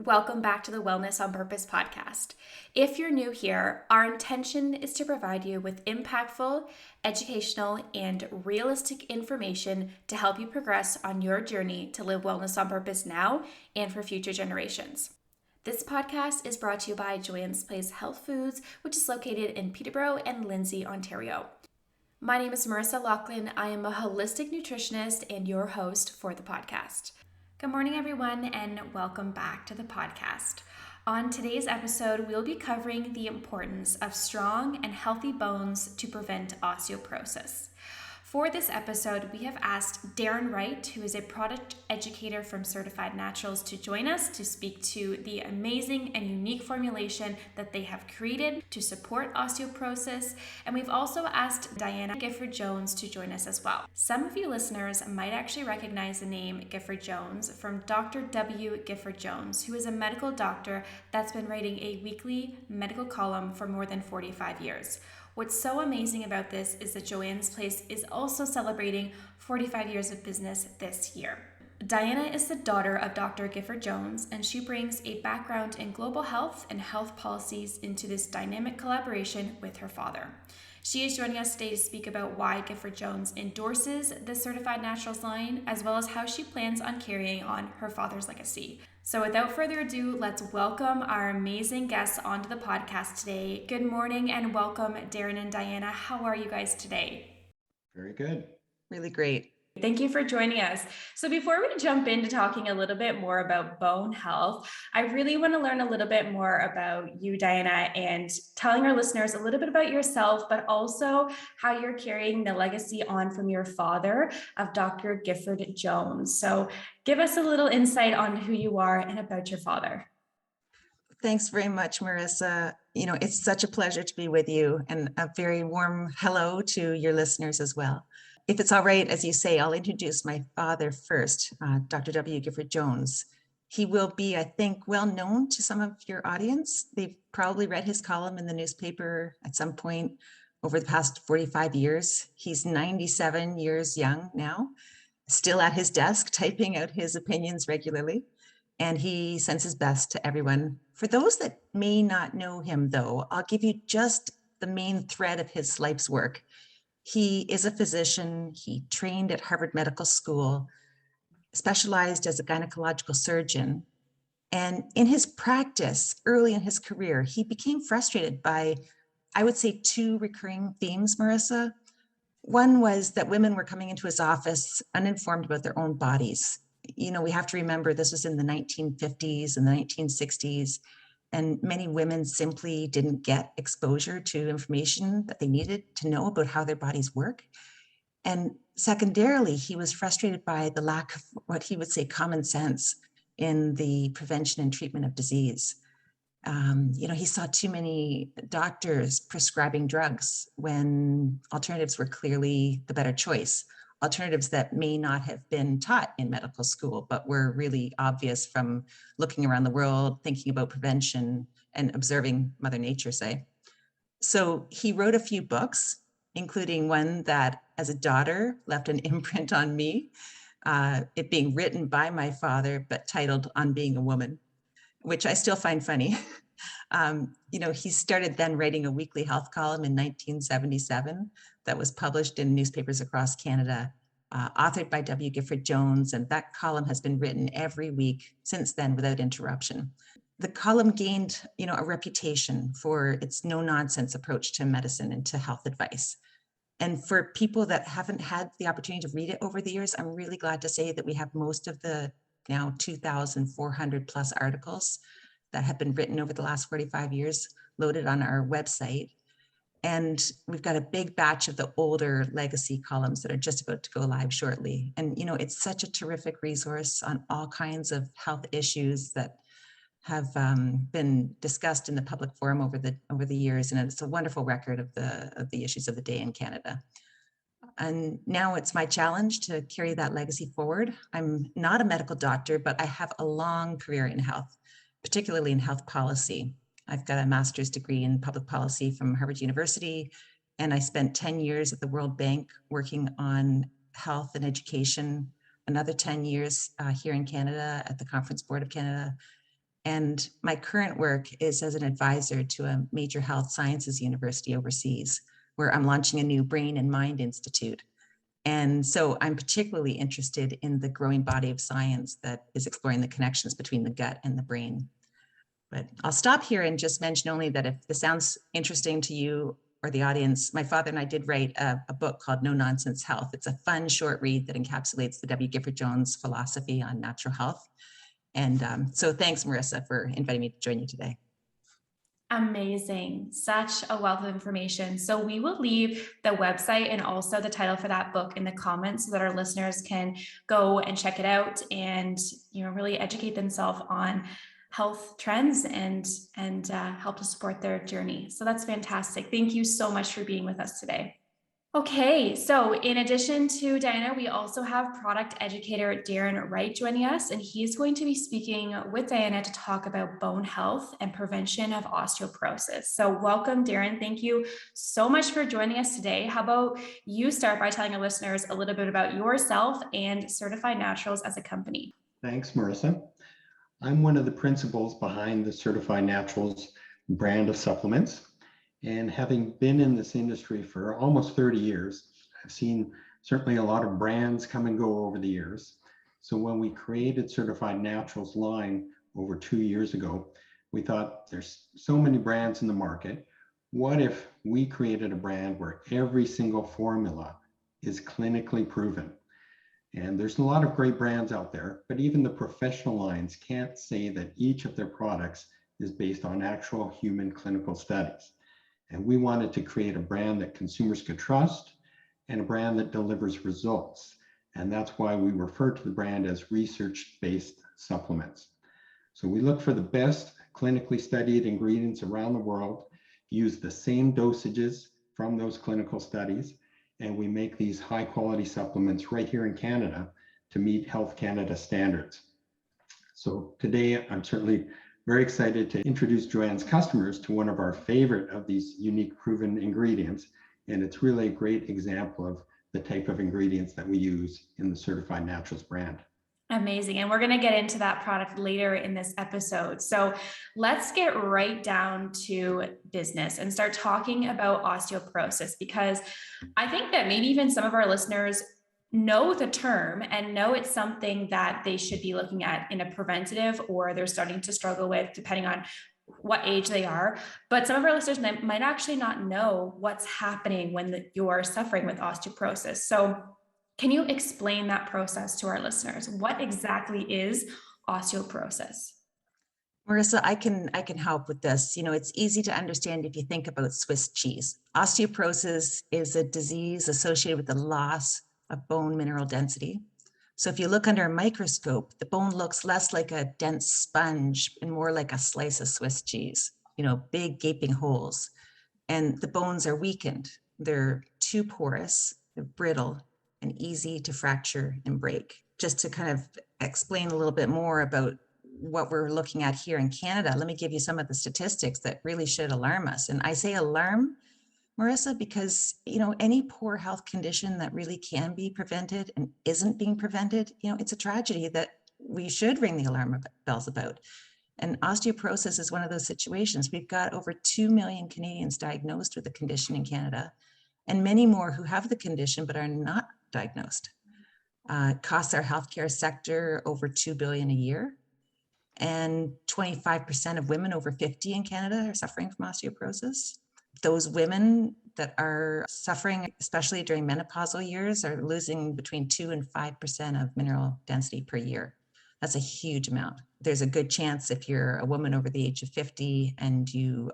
Welcome back to the Wellness on Purpose podcast. If you're new here, our intention is to provide you with impactful, educational, and realistic information to help you progress on your journey to live wellness on purpose now and for future generations. This podcast is brought to you by Joanne's Place Health Foods, which is located in Peterborough and Lindsay, Ontario. My name is Marissa Laughlin. I am a holistic nutritionist and your host for the podcast. Good morning, everyone, and welcome back to the podcast. On today's episode, we'll be covering the importance of strong and healthy bones to prevent osteoporosis. For this episode, we have asked Darren Wright, who is a product educator from Certified Naturals, to join us to speak to the amazing and unique formulation that they have created to support osteoporosis. And we've also asked Diana Gifford-Jones to join us as well. Some of you listeners might actually recognize the name Gifford-Jones from Dr. W. Gifford-Jones, who is a medical doctor that's been writing a weekly medical column for more than 45 years. What's so amazing about this is that Joanne's Place is also celebrating 45 years of business this year. Diana is the daughter of Dr. Gifford-Jones, and she brings a background in global health and health policies into this dynamic collaboration with her father. She is joining us today to speak about why Gifford-Jones endorses the Certified Naturals line, as well as how she plans on carrying on her father's legacy. So without further ado, let's welcome our amazing guests onto the podcast today. Good morning and welcome, Darren and Diana. How are you guys today? Very good. Really great. Thank you for joining us. So before we jump into talking a little bit more about bone health, I really want to learn a little bit more about you, Diana, and telling our listeners a little bit about yourself, but also how you're carrying the legacy on from your father of Dr. Gifford-Jones. So give us a little insight on who you are and about your father. Thanks very much, Marissa. It's such a pleasure to be with you, and a very warm hello to your listeners as well. If it's all right, as you say, I'll introduce my father first, Dr. W. Gifford-Jones. He will be, I think, well known to some of your audience. They've probably read his column in the newspaper at some point over the past 45 years. He's 97 years young now, still at his desk, typing out his opinions regularly, and he sends his best to everyone. For those that may not know him, though, I'll give you just the main thread of his life's work. He is a physician. He trained at Harvard Medical School, specialized as a gynecological surgeon. And in his practice, early in his career, he became frustrated by, I would say, two recurring themes, Marissa. One was that women were coming into his office uninformed about their own bodies. We have to remember this was in the 1950s and the 1960s. And many women simply didn't get exposure to information that they needed to know about how their bodies work. And secondarily, he was frustrated by the lack of what he would say common sense in the prevention and treatment of disease. He saw too many doctors prescribing drugs when alternatives were clearly the better choice. Alternatives that may not have been taught in medical school, but were really obvious from looking around the world, thinking about prevention and observing Mother Nature, say. So he wrote a few books, including one that, as a daughter, left an imprint on me, it being written by my father, but titled On Being a Woman, which I still find funny. He started then writing a weekly health column in 1977 that was published in newspapers across Canada, authored by W. Gifford-Jones, and that column has been written every week since then without interruption. The column gained, a reputation for its no-nonsense approach to medicine and to health advice. And for people that haven't had the opportunity to read it over the years, I'm really glad to say that we have most of the now 2,400 plus articles that have been written over the last 45 years loaded on our website. And we've got a big batch of the older legacy columns that are just about to go live shortly. And, it's such a terrific resource on all kinds of health issues that have been discussed in the public forum over the years. And it's a wonderful record of the issues of the day in Canada. And now it's my challenge to carry that legacy forward. I'm not a medical doctor, but I have a long career in health, particularly in health policy. I've got a master's degree in public policy from Harvard University, and I spent 10 years at the World Bank working on health and education, another 10 years here in Canada at the Conference Board of Canada. And my current work is as an advisor to a major health sciences university overseas, where I'm launching a new brain and mind institute. And so I'm particularly interested in the growing body of science that is exploring the connections between the gut and the brain. But I'll stop here and just mention only that if this sounds interesting to you or the audience, my father and I did write a book called No Nonsense Health. It's a fun short read that encapsulates the Gifford-Jones philosophy on natural health. And so thanks, Marissa, for inviting me to join you today. Amazing. Such a wealth of information. So we will leave the website and also the title for that book in the comments so that our listeners can go and check it out and, really educate themselves on health trends and help to support their journey. So that's fantastic. Thank you so much for being with us today. Okay, so in addition to Diana, we also have product educator Darren Wright joining us, and he's going to be speaking with Diana to talk about bone health and prevention of osteoporosis. So welcome, Darren. Thank you so much for joining us today. How about you start by telling our listeners a little bit about yourself and Certified Naturals as a company? Thanks, Marissa. I'm one of the principals behind the Certified Naturals brand of supplements. And having been in this industry for almost 30 years, I've seen certainly a lot of brands come and go over the years. So when we created Certified Naturals line over 2 years ago, we thought there's so many brands in the market. What if we created a brand where every single formula is clinically proven? And there's a lot of great brands out there, but even the professional lines can't say that each of their products is based on actual human clinical studies. And we wanted to create a brand that consumers could trust and a brand that delivers results. And that's why we refer to the brand as research-based supplements. So we look for the best clinically studied ingredients around the world, use the same dosages from those clinical studies, and we make these high-quality supplements right here in Canada to meet Health Canada standards. So today, I'm certainly very excited to introduce Joanne's customers to one of our favorite of these unique proven ingredients. And it's really a great example of the type of ingredients that we use in the Certified Naturals brand. Amazing. And we're going to get into that product later in this episode. So let's get right down to business and start talking about osteoporosis, because I think that maybe even some of our listeners know the term and know it's something that they should be looking at in a preventative, or they're starting to struggle with, depending on what age they are. But some of our listeners might actually not know what's happening when you're suffering with osteoporosis. So can you explain that process to our listeners? What exactly is osteoporosis? Marissa, I can help with this. It's easy to understand if you think about Swiss cheese. Osteoporosis is a disease associated with the loss of bone mineral density. So if you look under a microscope, the bone looks less like a dense sponge and more like a slice of Swiss cheese, big gaping holes. And the bones are weakened. They're too porous, they're brittle, and easy to fracture and break. Just to kind of explain a little bit more about what we're looking at here in Canada, let me give you some of the statistics that really should alarm us. And I say alarm, Marissa, because any poor health condition that really can be prevented and isn't being prevented, it's a tragedy that we should ring the alarm bells about. And osteoporosis is one of those situations. We've got over 2 million Canadians diagnosed with the condition in Canada, and many more who have the condition but are not diagnosed. Costs our healthcare sector over $2 billion a year. And 25% of women over 50 in Canada are suffering from osteoporosis. Those women that are suffering, especially during menopausal years, are losing between 2 and 5% of mineral density per year. That's a huge amount. There's a good chance if you're a woman over the age of 50 and you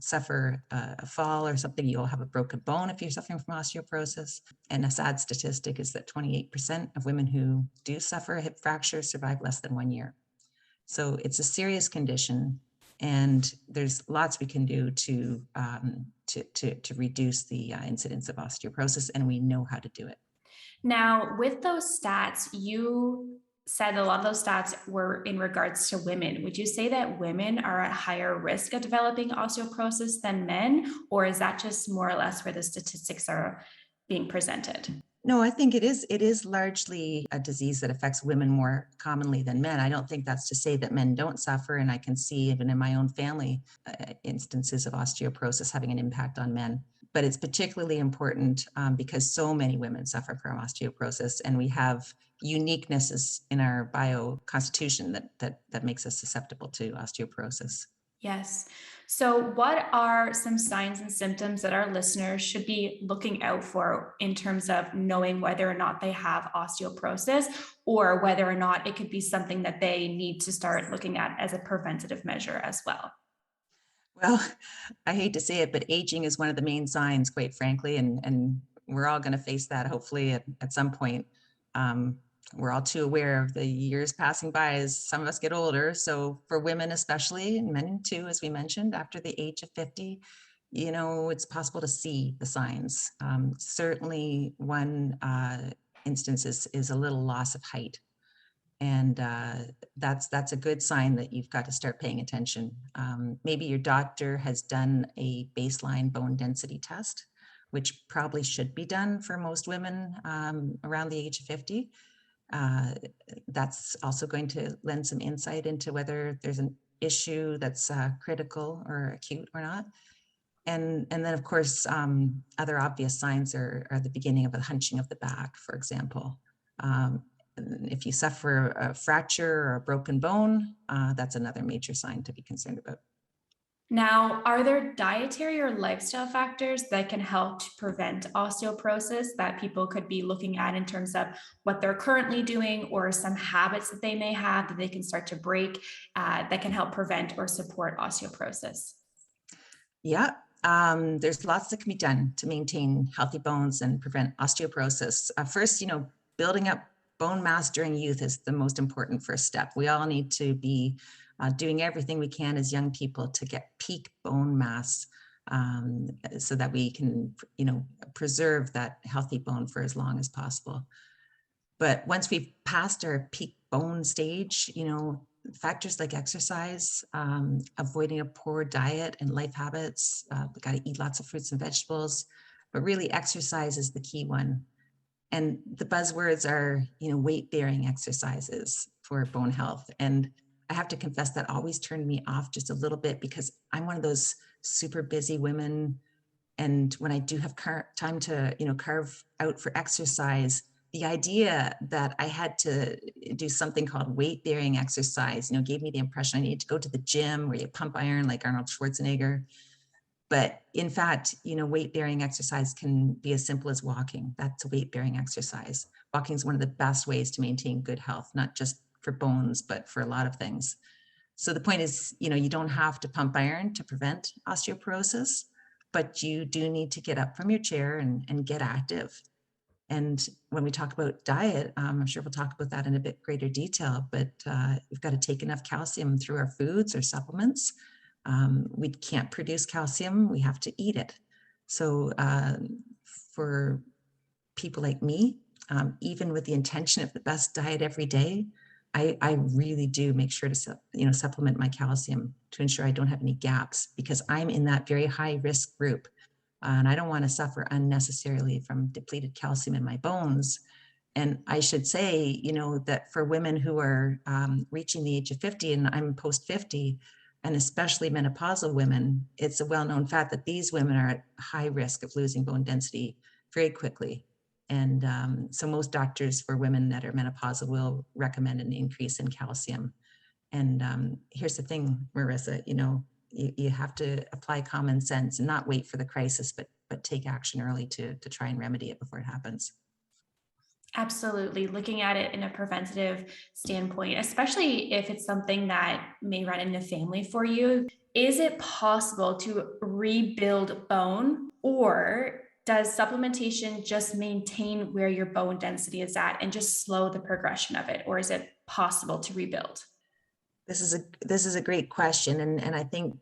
suffer a fall or something, you'll have a broken bone if you're suffering from osteoporosis. And a sad statistic is that 28% of women who do suffer a hip fracture survive less than 1 year. So it's a serious condition, and there's lots we can do to reduce the incidence of osteoporosis, and we know how to do it. Now, with those stats, you said a lot of those stats were in regards to women. Would you say that women are at higher risk of developing osteoporosis than men, or is that just more or less where the statistics are being presented? No, I think it is largely a disease that affects women more commonly than men. I don't think that's to say that men don't suffer, and I can see even in my own family instances of osteoporosis having an impact on men. But it's particularly important because so many women suffer from osteoporosis, and we have uniquenesses in our bio constitution that makes us susceptible to osteoporosis. Yes. So, what are some signs and symptoms that our listeners should be looking out for in terms of knowing whether or not they have osteoporosis, or whether or not it could be something that they need to start looking at as a preventative measure as well? Well, I hate to say it, but aging is one of the main signs, quite frankly, and we're all going to face that hopefully at some point. Um, we're all too aware of the years passing by as some of us get older. So for women especially, and men too, as we mentioned, after the age of 50, it's possible to see the signs. Certainly one instance is a little loss of height. And that's a good sign that you've got to start paying attention. Maybe your doctor has done a baseline bone density test, which probably should be done for most women around the age of 50. Uh, that's also going to lend some insight into whether there's an issue that's critical or acute or not. And then, of course, other obvious signs are the beginning of a hunching of the back, for example. Um, if you suffer a fracture or a broken bone, that's another major sign to be concerned about. Now, are there dietary or lifestyle factors that can help to prevent osteoporosis that people could be looking at in terms of what they're currently doing, or some habits that they may have that they can start to break that can help prevent or support osteoporosis? Yeah, there's lots that can be done to maintain healthy bones and prevent osteoporosis. First, building up bone mass during youth is the most important first step. We all need to be doing everything we can as young people to get peak bone mass so that we can, preserve that healthy bone for as long as possible. But once we've passed our peak bone stage, factors like exercise, avoiding a poor diet and life habits, we got to eat lots of fruits and vegetables, but really exercise is the key one. And the buzzwords are, weight-bearing exercises for bone health. And I have to confess that always turned me off just a little bit because I'm one of those super busy women. And when I do have time to, carve out for exercise, the idea that I had to do something called weight-bearing exercise, gave me the impression I needed to go to the gym where you pump iron like Arnold Schwarzenegger. But in fact, weight-bearing exercise can be as simple as walking. That's a weight-bearing exercise. Walking is one of the best ways to maintain good health, not just for bones, but for a lot of things. So the point is, you don't have to pump iron to prevent osteoporosis, but you do need to get up from your chair and get active. And when we talk about diet, I'm sure we'll talk about that in a bit greater detail, but we've got to take enough calcium through our foods or supplements. We can't produce calcium, we have to eat it. So for people like me, even with the intention of the best diet every day, I really do make sure to supplement my calcium to ensure I don't have any gaps, because I'm in that very high risk group. And I don't want to suffer unnecessarily from depleted calcium in my bones. And I should say, that for women who are reaching the age of 50, and I'm post 50, and especially menopausal women, it's a well-known fact that these women are at high risk of losing bone density very quickly. And so most doctors for women that are menopausal will recommend an increase in calcium. And here's the thing, Marissa, you have to apply common sense and not wait for the crisis, but take action early to try and remedy it before it happens. Absolutely. Looking at it in a preventative standpoint, especially if it's something that may run in the family for you. Is it possible to rebuild bone, or does supplementation just maintain where your bone density is at and just slow the progression of it? Or is it possible to rebuild? This is a great question, and I think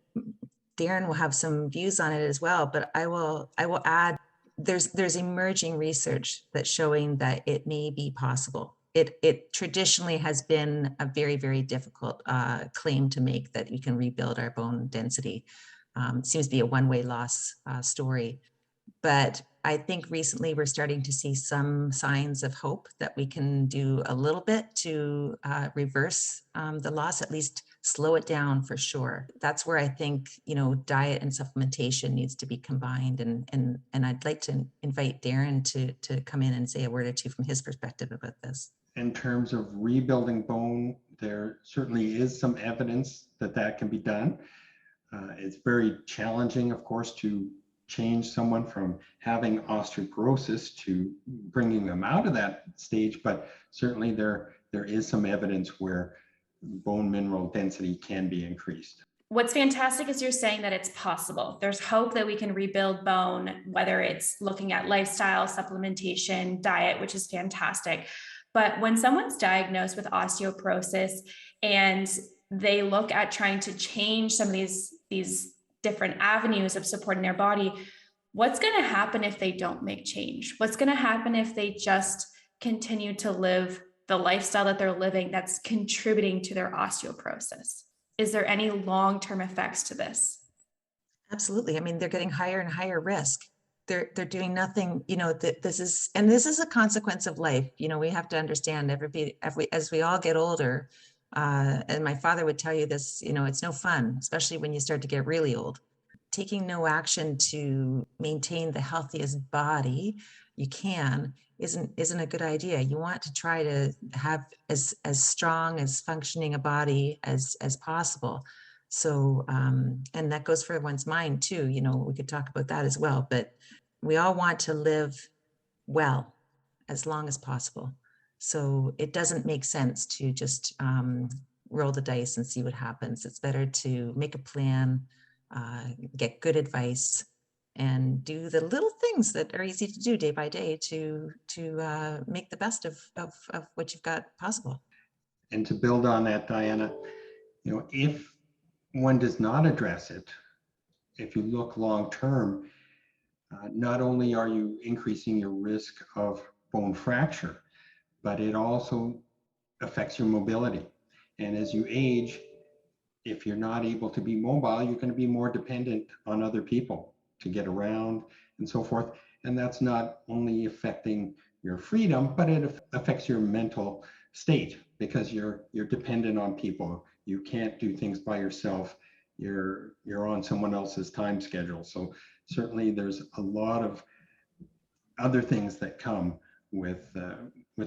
Darren will have some views on it as well. But I will add, there's emerging research that's showing that it may be possible. It traditionally has been a very, very difficult claim to make that we can rebuild our bone density. It seems to be a one-way loss story. But I think recently we're starting to see some signs of hope that we can do a little bit to reverse the loss, at least slow it down for sure. That's where I think, diet and supplementation needs to be combined. And I'd like to invite Darren to come in and say a word or two from his perspective about this. In terms of rebuilding bone, there certainly is some evidence that that can be done. It's very challenging, of course, to change someone from having osteoporosis to bringing them out of that stage, but certainly there is some evidence where bone mineral density can be increased. What's fantastic is you're saying that it's possible. There's hope that we can rebuild bone, whether it's looking at lifestyle, supplementation, diet, which is fantastic. But when someone's diagnosed with osteoporosis and they look at trying to change some of these different avenues of supporting their body, what's going to happen if they don't make change? What's going to happen if they just continue to live the lifestyle that they're living that's contributing to their osteoporosis? Is there any long-term effects to this? Absolutely. I mean, they're getting higher and higher risk. They're doing nothing, this is a consequence of life. We have to understand as we all get older, and my father would tell you this, it's no fun, especially when you start to get really old. Taking no action to maintain the healthiest body you can isn't a good idea. You want to try to have as strong, as functioning a body as possible. So, and that goes for one's mind too. We could talk about that as well, but we all want to live well as long as possible. So it doesn't make sense to just roll the dice and see what happens. It's better to make a plan, get good advice, and do the little things that are easy to do day by day to make the best of what you've got possible. And to build on that, Diana, if one does not address it, if you look long term, not only are you increasing your risk of bone fracture, but it also affects your mobility. And as you age, if you're not able to be mobile, you're going to be more dependent on other people to get around and so forth. And that's not only affecting your freedom, but it affects your mental state because you're dependent on people. You can't do things by yourself. You're on someone else's time schedule. So certainly there's a lot of other things that come with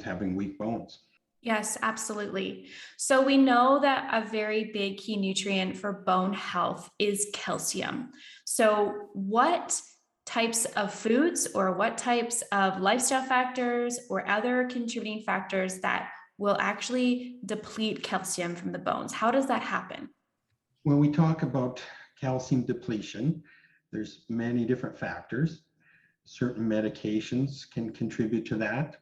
having weak bones. Yes, absolutely. So we know that a very big key nutrient for bone health is calcium. So what types of foods or what types of lifestyle factors or other contributing factors that will actually deplete calcium from the bones? How does that happen? When we talk about calcium depletion, there's many different factors. Certain medications can contribute to that.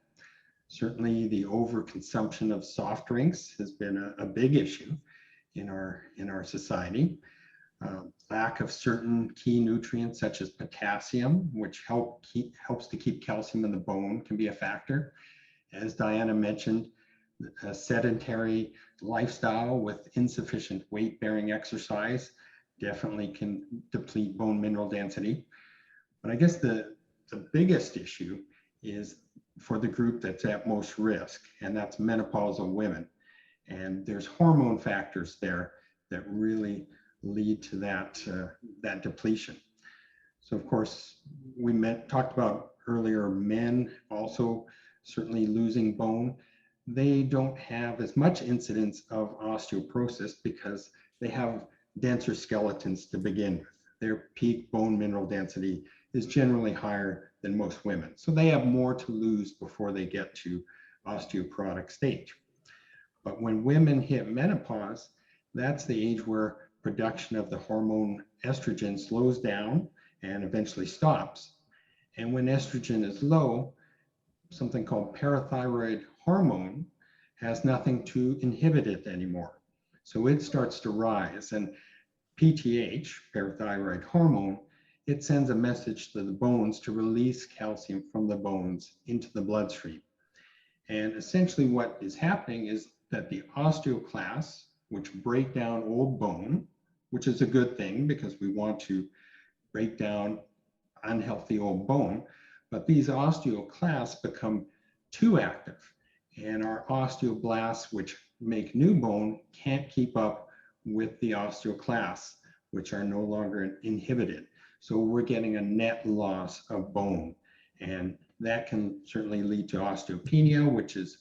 Certainly the overconsumption of soft drinks has been a big issue in our society. Lack of certain key nutrients such as potassium, which helps to keep calcium in the bone, can be a factor. As Diana mentioned, a sedentary lifestyle with insufficient weight-bearing exercise definitely can deplete bone mineral density. But I guess the biggest issue is for the group that's at most risk, and that's menopausal women. And there's hormone factors there that really lead to that depletion. So of course, we talked about earlier, men also certainly losing bone. They don't have as much incidence of osteoporosis because they have denser skeletons to begin with. Their peak bone mineral density is generally higher than most women. So they have more to lose before they get to osteoporotic stage. But when women hit menopause, that's the age where production of the hormone estrogen slows down and eventually stops. And when estrogen is low, something called parathyroid hormone has nothing to inhibit it anymore. So it starts to rise, and PTH, parathyroid hormone, it sends a message to the bones to release calcium from the bones into the bloodstream. And essentially what is happening is that the osteoclasts, which break down old bone, which is a good thing because we want to break down unhealthy old bone, But these osteoclasts become too active, and our osteoblasts, which make new bone, can't keep up with the osteoclasts, which are no longer inhibited. So we're getting a net loss of bone, and that can certainly lead to osteopenia, which is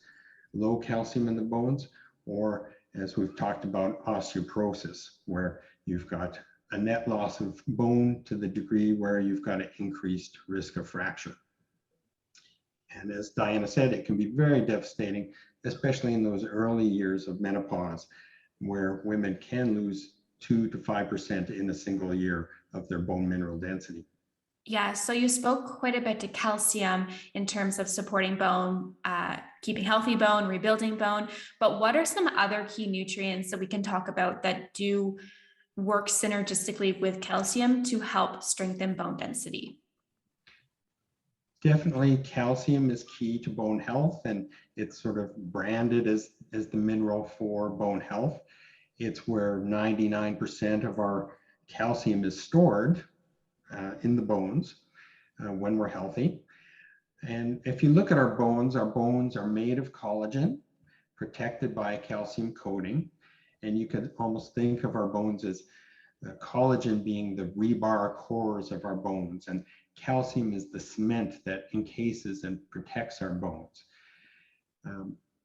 low calcium in the bones, or as we've talked about, osteoporosis, where you've got a net loss of bone to the degree where you've got an increased risk of fracture. And as Diana said, it can be very devastating, especially in those early years of menopause, where women can lose 2 to 5% in a single year of their bone mineral density. Yeah, so you spoke quite a bit to calcium in terms of supporting bone, keeping healthy bone, rebuilding bone, but what are some other key nutrients that we can talk about that do work synergistically with calcium to help strengthen bone density? Definitely calcium is key to bone health, and it's sort of branded as the mineral for bone health. It's where 99% of our calcium is stored in the bones when we're healthy. And if you look at our bones are made of collagen, protected by a calcium coating. And you could almost think of our bones as collagen being the rebar cores of our bones, and calcium is the cement that encases and protects our bones.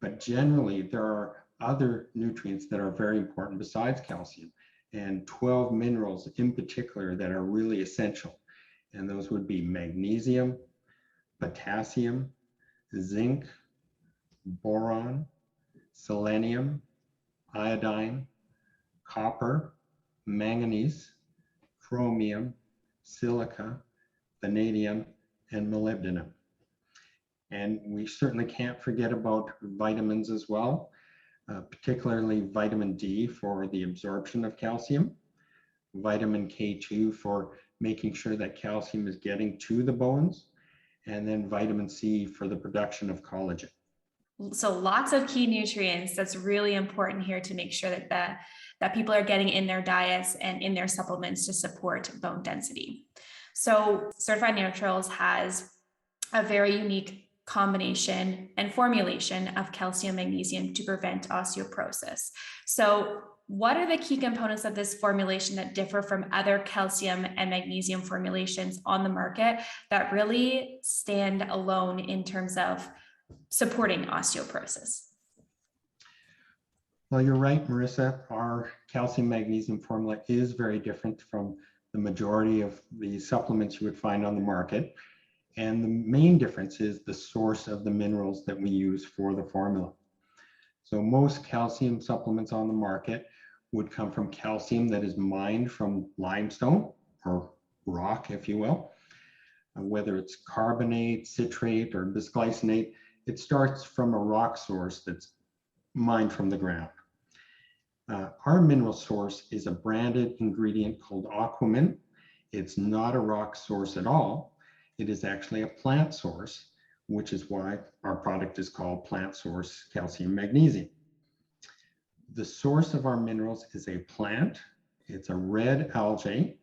But generally, there are other nutrients that are very important besides calcium, and 12 minerals in particular that are really essential. And those would be magnesium, potassium, zinc, boron, selenium, iodine, copper, manganese, chromium, silica, vanadium, and molybdenum. And we certainly can't forget about vitamins as well, particularly vitamin D for the absorption of calcium, vitamin K2 for making sure that calcium is getting to the bones, and then vitamin C for the production of collagen. So lots of key nutrients that's really important here to make sure that people are getting in their diets and in their supplements to support bone density. So Certified Naturals has a very unique combination and formulation of calcium magnesium to prevent osteoporosis. So what are the key components of this formulation that differ from other calcium and magnesium formulations on the market that really stand alone in terms of supporting osteoporosis? Well, you're right, Marissa. Our calcium magnesium formula is very different from the majority of the supplements you would find on the market. And the main difference is the source of the minerals that we use for the formula. So most calcium supplements on the market would come from calcium that is mined from limestone or rock, if you will. Whether it's carbonate, citrate, or bisglycinate, it starts from a rock source that's mined from the ground. Our mineral source is a branded ingredient called aquamin. It's not a rock source at all. It is actually a plant source, which is why our product is called plant source calcium magnesium. The source of our minerals is a plant. It's a red algae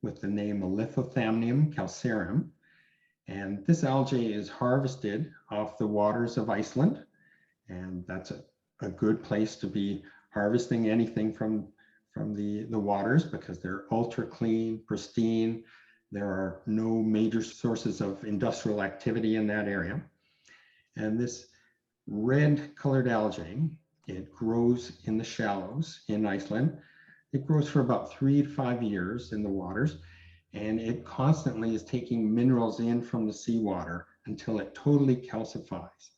with the name Lithothamnium calcareum. And this algae is harvested off the waters of Iceland. And that's a good place to be harvesting anything from the waters, because they're ultra clean, pristine. There are no major sources of industrial activity in that area. And this red colored algae, it grows in the shallows in Iceland. It grows for about 3 to 5 years in the waters, and it constantly is taking minerals in from the seawater until it totally calcifies.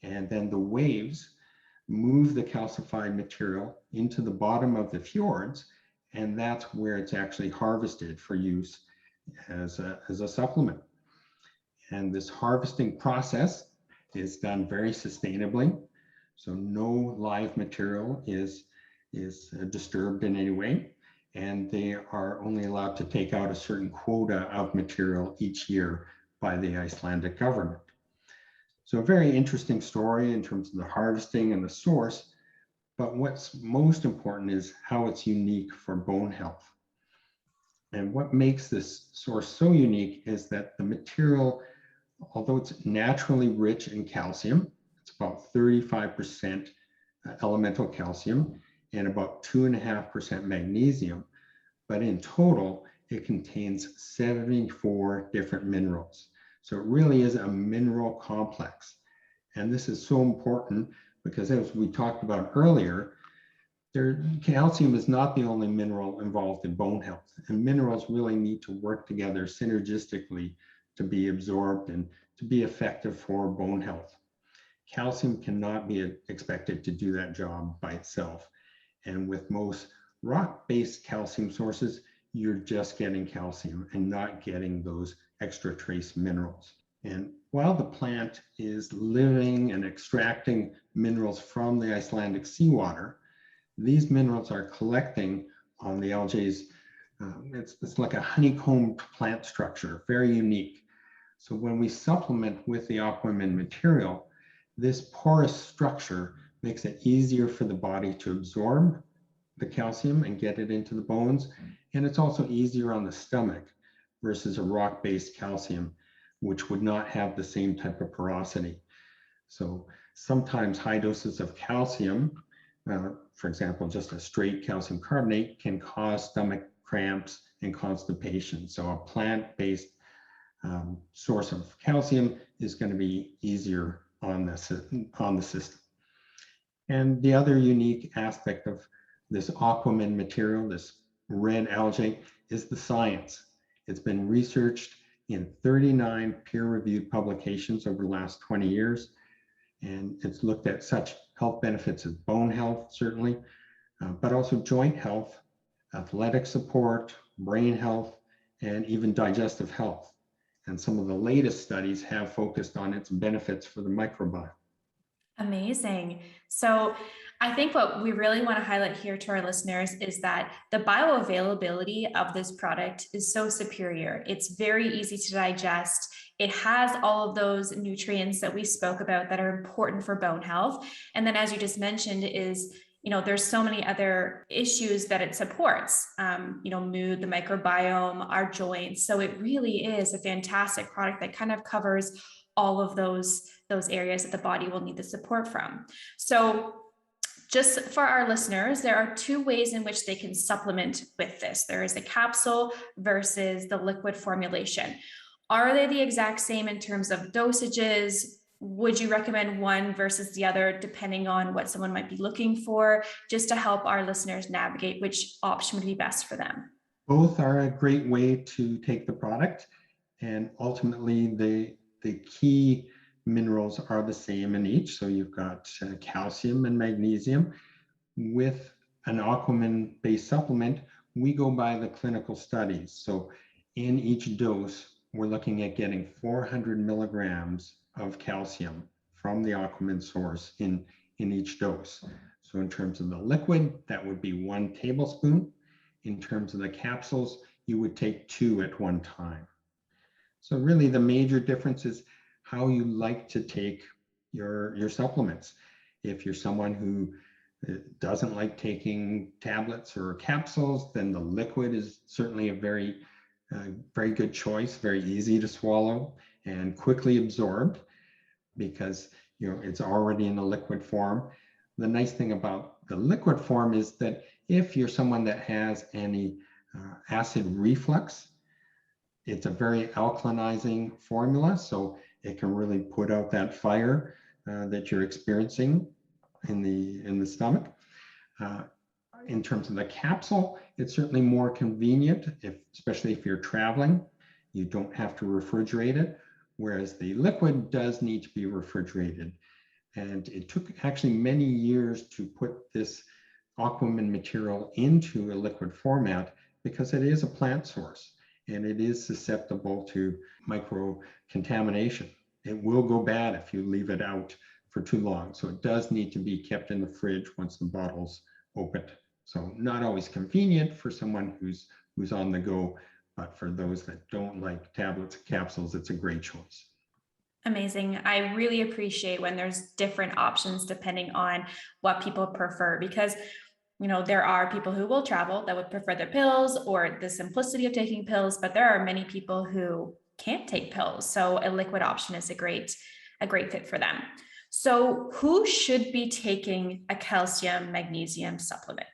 And then the waves move the calcified material into the bottom of the fjords, and that's where it's actually harvested for use as a supplement. And this harvesting process is done very sustainably. So no live material is disturbed in any way. And they are only allowed to take out a certain quota of material each year by the Icelandic government. So a very interesting story in terms of the harvesting and the source, but what's most important is how it's unique for bone health. And what makes this source so unique is that the material although it's naturally rich in calcium, it's about 35% elemental calcium and about 2.5% magnesium, but in total, it contains 74 different minerals. So it really is a mineral complex. And this is so important because, as we talked about earlier, calcium is not the only mineral involved in bone health, and minerals really need to work together synergistically to be absorbed and to be effective for bone health. Calcium cannot be expected to do that job by itself. And with most rock-based calcium sources, you're just getting calcium and not getting those extra trace minerals. And while the plant is living and extracting minerals from the Icelandic seawater, these minerals are collecting on the algae's, it's like a honeycomb plant structure, very unique. So when we supplement with the Aquamin material, this porous structure makes it easier for the body to absorb the calcium and get it into the bones. And it's also easier on the stomach versus a rock-based calcium, which would not have the same type of porosity. So sometimes high doses of calcium, for example, just a straight calcium carbonate, can cause stomach cramps and constipation. So a plant-based source of calcium is going to be easier on the system. And the other unique aspect of this Aquamin material, this red algae, is the science. It's been researched in 39 peer-reviewed publications over the last 20 years. And it's looked at such health benefits as bone health, certainly, but also joint health, athletic support, brain health, and even digestive health. And some of the latest studies have focused on its benefits for the microbiome. Amazing. So I think what we really want to highlight here to our listeners is that the bioavailability of this product is so superior. It's very easy to digest. It has all of those nutrients that we spoke about that are important for bone health. And then, as you just mentioned, there's so many other issues that it supports, mood, the microbiome, our joints. So it really is a fantastic product that kind of covers all of those areas that the body will need the support from. So just for our listeners, there are two ways in which they can supplement with this. There is the capsule versus the liquid formulation. Are they the exact same in terms of dosages? Would you recommend one versus the other, depending on what someone might be looking for, just to help our listeners navigate which option would be best for them? Both are a great way to take the product, and ultimately the key minerals are the same in each. So you've got calcium and magnesium. With an Aquamin-based supplement, we go by the clinical studies. So in each dose, we're looking at getting 400 milligrams of calcium from the Aquamin source in each dose. So in terms of the liquid, that would be 1 tablespoon. In terms of the capsules, you would take 2 at one time. So really the major difference is how you like to take your supplements. If you're someone who doesn't like taking tablets or capsules, then the liquid is certainly a very good choice, very easy to swallow and quickly absorbed because it's already in a liquid form. The nice thing about the liquid form is that if you're someone that has any acid reflux, it's a very alkalinizing formula, so it can really put out that fire that you're experiencing in the stomach. In terms of the capsule, it's certainly more convenient, especially if you're traveling. You don't have to refrigerate it, whereas the liquid does need to be refrigerated. And it took actually many years to put this Aquamin material into a liquid format because it is a plant source and it is susceptible to micro-contamination. It will go bad if you leave it out for too long. So it does need to be kept in the fridge once the bottle's opened. So not always convenient for someone who's on the go, but for those that don't like tablets and capsules, it's a great choice. Amazing. I really appreciate when there's different options depending on what people prefer, because there are people who will travel that would prefer their pills or the simplicity of taking pills, but there are many people who can't take pills. So a liquid option is a great fit for them. So who should be taking a calcium magnesium supplement?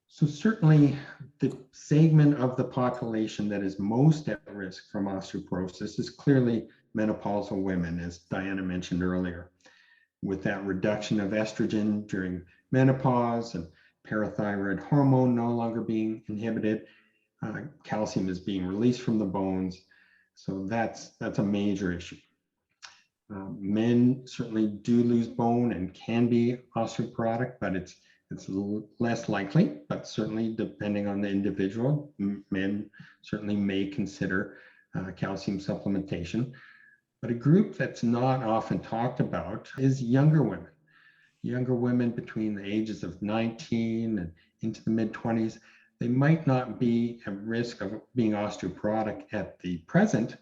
So certainly the segment of the population that is most at risk from osteoporosis is clearly menopausal women, as Diana mentioned earlier. With that reduction of estrogen during menopause and parathyroid hormone no longer being inhibited, calcium is being released from the bones. So that's a major issue. Men certainly do lose bone and can be osteoporotic, but it's less likely, but certainly depending on the individual, men certainly may consider calcium supplementation. But a group that's not often talked about is younger women. Younger women between the ages of 19 and into the mid-20s, they might not be at risk of being osteoporotic at the present,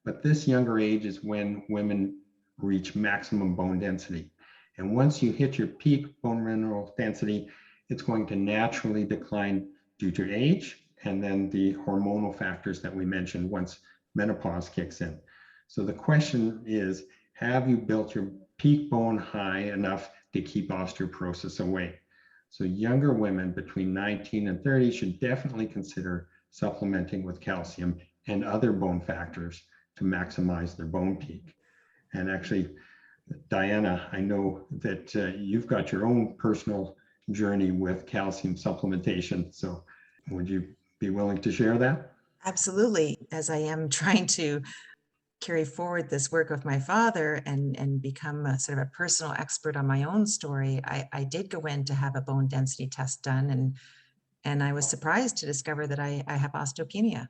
but this younger age is when women reach maximum bone density. And once you hit your peak bone mineral density, it's going to naturally decline due to age and then the hormonal factors that we mentioned once menopause kicks in. So the question is, have you built your peak bone high enough to keep osteoporosis away? So younger women between 19 and 30 should definitely consider supplementing with calcium and other bone factors to maximize their bone peak. And actually, Diana, I know that you've got your own personal journey with calcium supplementation. So would you be willing to share that? Absolutely. As I am trying to carry forward this work of my father and become a sort of a personal expert on my own story, I did go in to have a bone density test done, and I was surprised to discover that I have osteopenia.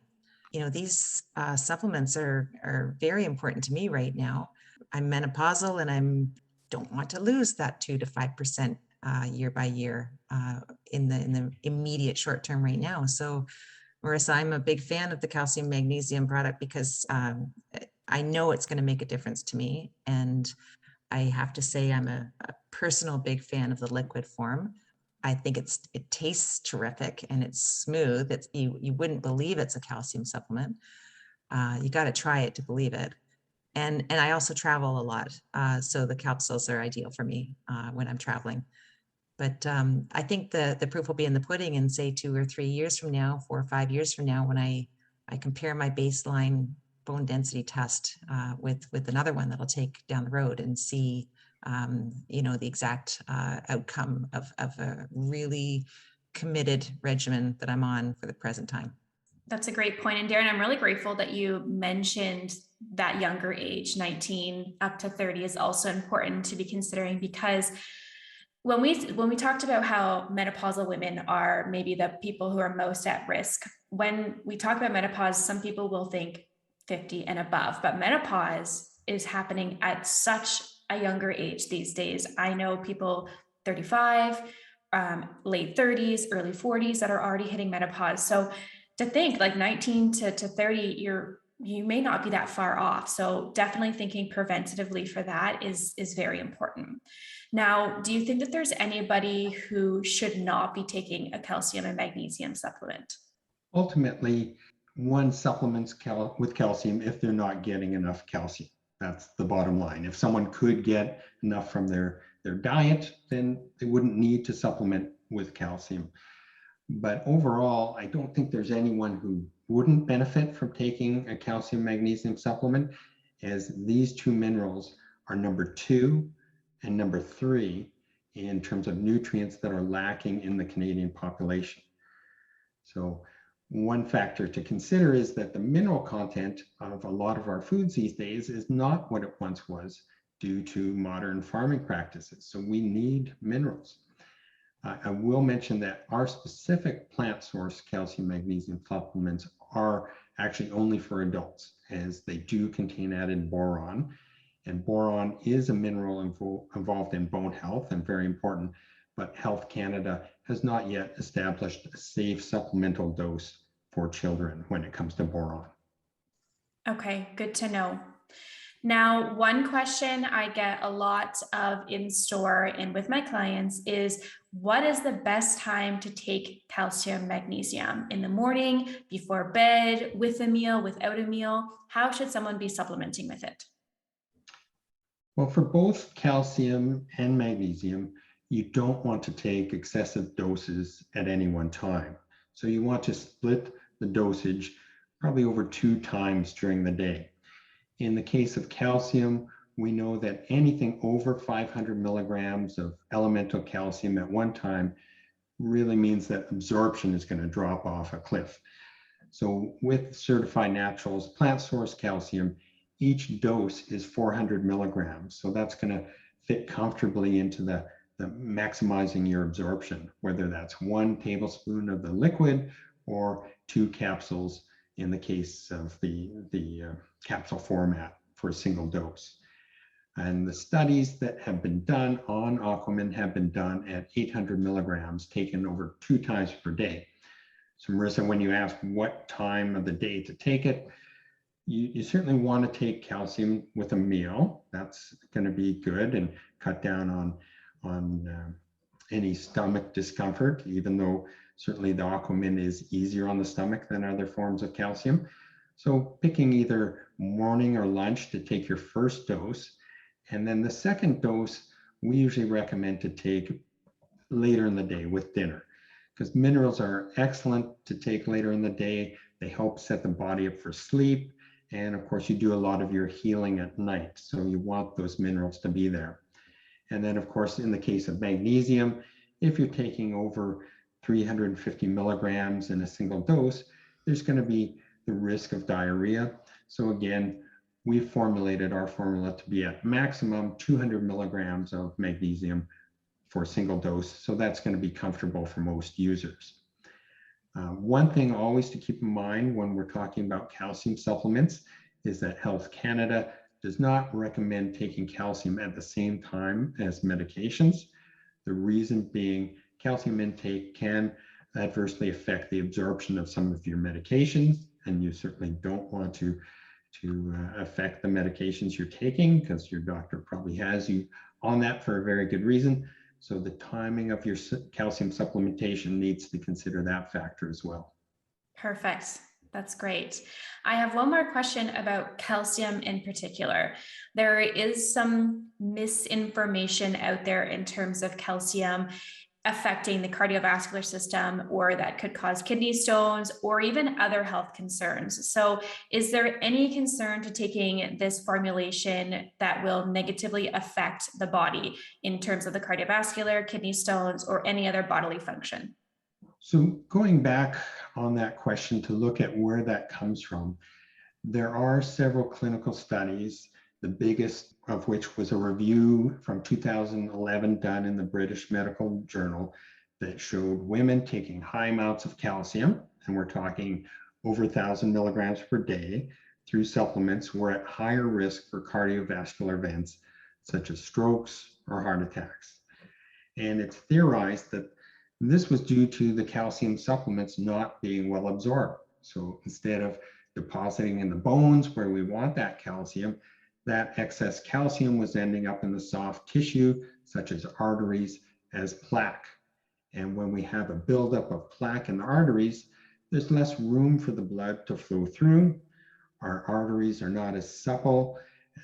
These supplements are very important to me right now. I'm menopausal and don't want to lose that 2 to 5% year by year in the immediate short term right now. So Marissa, I'm a big fan of the calcium magnesium product because I know it's going to make a difference to me. And I have to say I'm a personal big fan of the liquid form. I think it tastes terrific and it's smooth. You wouldn't believe it's a calcium supplement. You got to try it to believe it. And I also travel a lot. So the capsules are ideal for me when I'm traveling. But I think the proof will be in the pudding in say 2 or 3 years from now, 4 or 5 years from now, when I compare my baseline bone density test with another one that I'll take down the road and see the exact outcome of a really committed regimen that I'm on for the present time. That's a great point. And Darren, I'm really grateful that you mentioned that younger age, 19 up to 30 is also important to be considering, because when we talked about how menopausal women are maybe the people who are most at risk, when we talk about menopause, some people will think 50 and above, but menopause is happening at such a younger age these days. I know people 35, late 30s, early 40s that are already hitting menopause. So to think like 19 to 30, you may not be that far off. So definitely thinking preventatively for that is very important. Now, do you think that there's anybody who should not be taking a calcium and magnesium supplement? Ultimately, one supplements with calcium if they're not getting enough calcium. That's the bottom line. If someone could get enough from their diet, then they wouldn't need to supplement with calcium. But overall, I don't think there's anyone who wouldn't benefit from taking a calcium magnesium supplement, as these two minerals are number 2 and number 3 in terms of nutrients that are lacking in the Canadian population. So one factor to consider is that the mineral content of a lot of our foods these days is not what it once was due to modern farming practices. So we need minerals. I will mention that our specific plant source calcium magnesium supplements are actually only for adults, as they do contain added boron. And boron is a mineral involved in bone health and very important, but Health Canada has not yet established a safe supplemental dose for children when it comes to boron. Okay, good to know. Now, one question I get a lot of in store and with my clients is what is the best time to take calcium magnesium? In the morning, before bed, with a meal, without a meal? How should someone be supplementing with it? Well, for both calcium and magnesium, you don't want to take excessive doses at any one time. So you want to split the dosage probably over 2 times during the day. In the case of calcium, we know that anything over 500 milligrams of elemental calcium at one time really means that absorption is going to drop off a cliff. So with Certified Naturals plant source calcium, each dose is 400 milligrams. So that's going to fit comfortably into the maximizing your absorption, whether that's 1 tablespoon of the liquid or 2 capsules in the case of the capsule format for a single dose. And the studies that have been done on Aquamin have been done at 800 milligrams taken over 2 times per day. So Marissa, when you ask what time of the day to take it, you certainly want to take calcium with a meal. That's going to be good and cut down on any stomach discomfort, even though certainly the Aquamin is easier on the stomach than other forms of calcium. So picking either morning or lunch to take your first dose. And then the second dose, we usually recommend to take later in the day with dinner, because minerals are excellent to take later in the day. They help set the body up for sleep. And of course, you do a lot of your healing at night. So you want those minerals to be there. And then, of course, in the case of magnesium, if you're taking over 350 milligrams in a single dose, there's going to be the risk of diarrhea. So again, we formulated our formula to be at maximum 200 milligrams of magnesium for a single dose. So that's going to be comfortable for most users. One thing always to keep in mind when we're talking about calcium supplements is that Health Canada does not recommend taking calcium at the same time as medications. The reason being calcium intake can adversely affect the absorption of some of your medications, and you certainly don't want to affect the medications you're taking, because your doctor probably has you on that for a very good reason. So the timing of your calcium supplementation needs to consider that factor as well. Perfect. That's great. I have one more question about calcium in particular. There is some misinformation out there in terms of calcium affecting the cardiovascular system, or that could cause kidney stones or even other health concerns. So is there any concern to taking this formulation that will negatively affect the body in terms of the cardiovascular, kidney stones, or any other bodily function? So going back on that question to look at where that comes from, there are several clinical studies, the biggest of which was a review from 2011 done in the British Medical Journal that showed women taking high amounts of calcium, and we're talking over 1,000 milligrams per day, through supplements were at higher risk for cardiovascular events such as strokes or heart attacks. And it's theorized that this was due to the calcium supplements not being well absorbed. So instead of depositing in the bones where we want that calcium, that excess calcium was ending up in the soft tissue, such as arteries, as plaque. And when we have a buildup of plaque in the arteries, there's less room for the blood to flow through. Our arteries are not as supple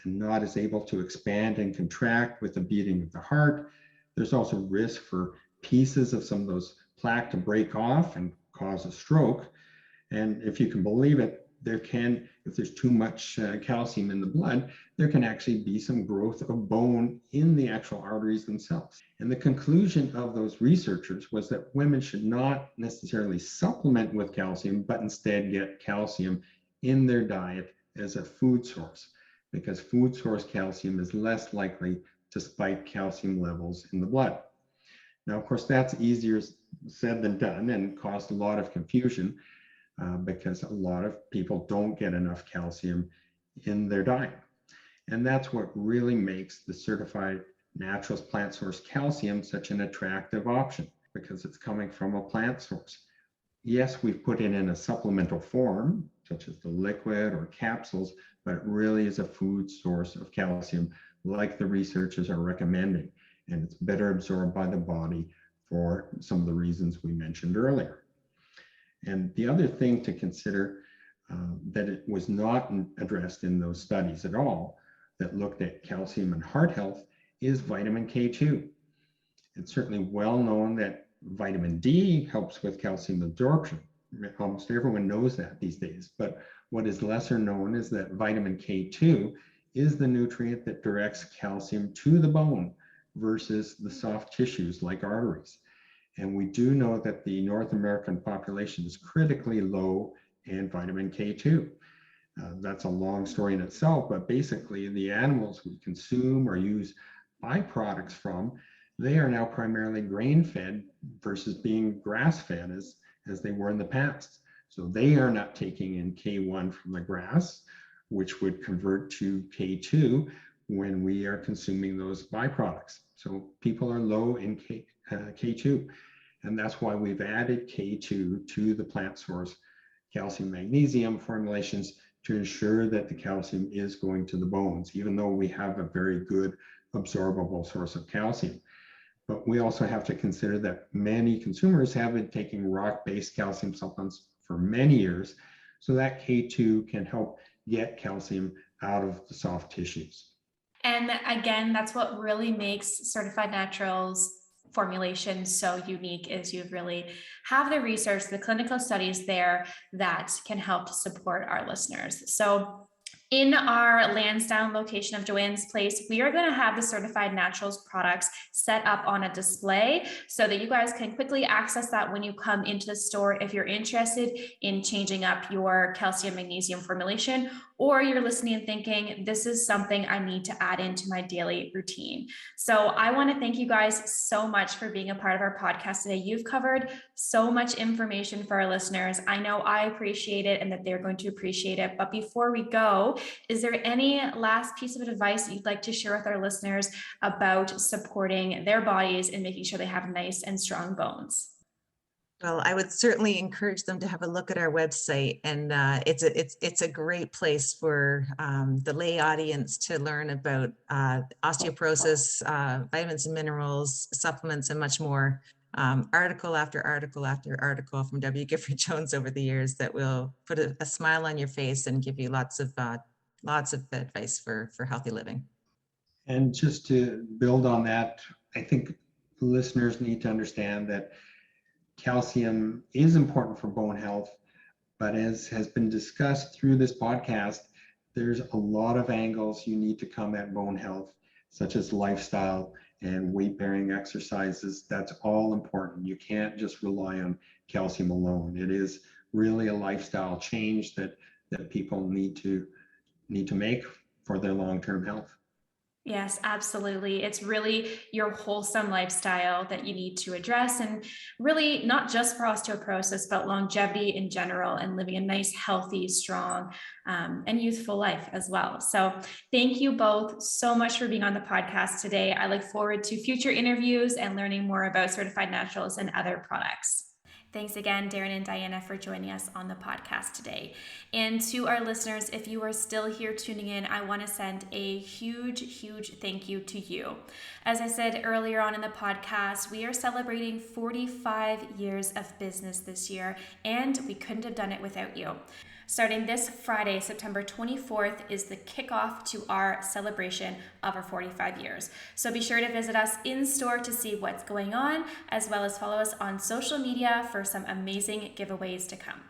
and not as able to expand and contract with the beating of the heart. There's also risk for pieces of some of those plaque to break off and cause a stroke. And if you can believe it, there can, if there's too much calcium in the blood, there can actually be some growth of bone in the actual arteries themselves. And the conclusion of those researchers was that women should not necessarily supplement with calcium, but instead get calcium in their diet as a food source, because food source calcium is less likely to spike calcium levels in the blood. Now, of course, that's easier said than done and caused a lot of confusion because a lot of people don't get enough calcium in their diet. And that's what really makes the Certified Naturals plant source calcium such an attractive option, because it's coming from a plant source. Yes, we've put it in a supplemental form such as the liquid or capsules, but it really is a food source of calcium, like the researchers are recommending. And it's better absorbed by the body for some of the reasons we mentioned earlier. And the other thing to consider that it was not addressed in those studies at all that looked at calcium and heart health is vitamin K2. It's certainly well known that vitamin D helps with calcium absorption. Almost everyone knows that these days. But what is lesser known is that vitamin K2 is the nutrient that directs calcium to the bone versus the soft tissues like arteries. And we do know that the North American population is critically low in vitamin K2. That's a long story in itself, but basically the animals we consume or use byproducts from, they are now primarily grain-fed versus being grass-fed as they were in the past. So they are not taking in K1 from the grass, which would convert to K2 when we are consuming those byproducts. So people are low in K2. And that's why we've added K2 to the plant source calcium magnesium formulations to ensure that the calcium is going to the bones, even though we have a very good absorbable source of calcium. But we also have to consider that many consumers have been taking rock-based calcium supplements for many years, so that K2 can help get calcium out of the soft tissues. And again, that's what really makes Certified Naturals formulation so unique, is you really have the research, the clinical studies there that can help to support our listeners. So in our Lansdowne location of Joanne's Place, we are going to have the Certified Naturals products set up on a display so that you guys can quickly access that when you come into the store if you're interested in changing up your calcium magnesium formulation, or you're listening and thinking, this is something I need to add into my daily routine. So I want to thank you guys so much for being a part of our podcast today. You've covered so much information for our listeners. I know I appreciate it and that they're going to appreciate it. But before we go, is there any last piece of advice that you'd like to share with our listeners about supporting their bodies and making sure they have nice and strong bones? Well, I would certainly encourage them to have a look at our website, and it's a great place for the lay audience to learn about osteoporosis, vitamins and minerals, supplements, and much more. Article after article after article from W. Gifford-Jones over the years that will put a smile on your face and give you lots of advice for healthy living. And just to build on that, I think listeners need to understand that calcium is important for bone health, but as has been discussed through this podcast, there's a lot of angles you need to come at bone health, such as lifestyle and weight-bearing exercises. That's all important. You can't just rely on calcium alone. It is really a lifestyle change that people need to make for their long-term health. Yes, absolutely. It's really your wholesome lifestyle that you need to address, and really not just for osteoporosis, but longevity in general and living a nice, healthy, strong, and youthful life as well. So thank you both so much for being on the podcast today. I look forward to future interviews and learning more about Certified Naturals and other products. Thanks again, Darren and Diana, for joining us on the podcast today. And to our listeners, if you are still here tuning in, I want to send a huge, huge thank you to you. As I said earlier on in the podcast, we are celebrating 45 years of business this year, and we couldn't have done it without you. Starting this Friday, September 24th, is the kickoff to our celebration of our 45 years. So be sure to visit us in store to see what's going on, as well as follow us on social media for some amazing giveaways to come.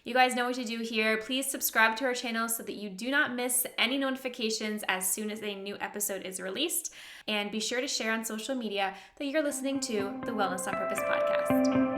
You guys know what to do here. Please subscribe to our channel so that you do not miss any notifications as soon as a new episode is released. And be sure to share on social media that you're listening to the Wellness on Purpose podcast.